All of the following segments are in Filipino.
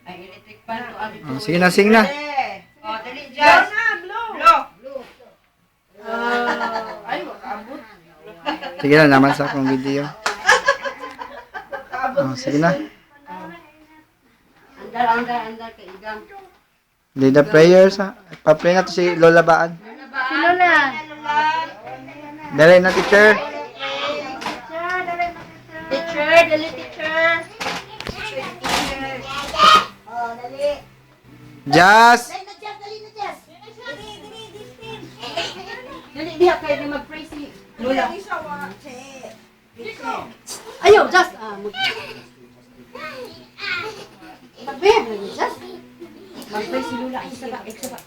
Ay, electric pan to. Oh, sige na, sige na. Oh, dali, Jazz. Blow. Ay, makaabot. Sige na naman sa akong video. Oh, sige na. Andar, kay Igam. Lead the prayers ha. Pa-pray na to si Lola Baan. Si Lola. Dali na, teacher. Teacher, dali, teacher. Oh, dali. Jazz. Dali, diha kayo na mag-pray si Lola. Ayaw, just, mag-pray, just. Mag-pray si Lola. Isa ba? Sige.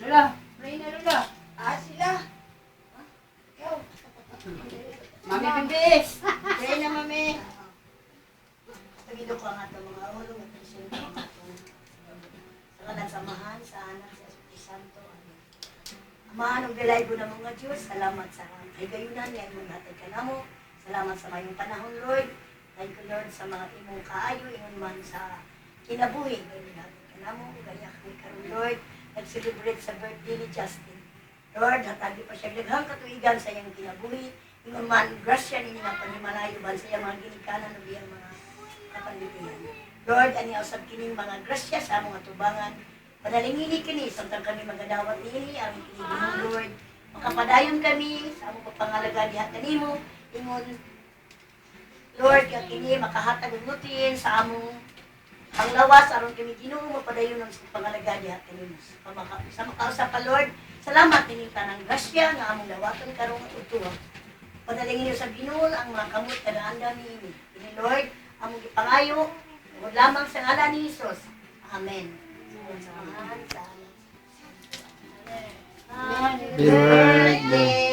Lola, pray na Lola. Sila. Mami Bibis. Pray na, Mami. Tagido ko ang ato mga ulo, mga presyento ang atong sa kanagsamahan, sa anak, sa Espiritu Santo. Amahan ang galay ko ng mga Diyos, salamat sa kagayunan, ngayon mong hatag ka na mo. Salamat sa mayong panahon, Lord. Thank you, Lord, sa mga imong kaayo, ingon man sa kinabuhi. Ngayon mong hatag ka na mo, gaya kami karon, Lord. Nag-celebrate sa birthday ni Justin. Lord, hatagi pa siya daghang katuigan sa iyang kinabuhi. Ingon man, grasya ninyo na panimalayo ba sa iyang mga ginikanan o iyang mga kapanlitihan. Lord, ani usab kining mga grasya sa among atubangan. Panalingini kini samtang kami magadawat niini ang kini Lord. Makapadayon kami sa among pagpangalaga diha kanimo. Ingon Lord, kaya kini makahatag og nutrien sa among panglawas aron kami Ginoo mapadayon sa pangalaga diha kanimo. Sa makausap ka Lord, salamat kining tanang grasya nga among dawaton karong udto. Panalingin sa Ginoo ang mga kamot kadaanda niini. Kini Lord, among gipangayo ug lamang sa ngalan ni Hesus. Amen. Happy birthday.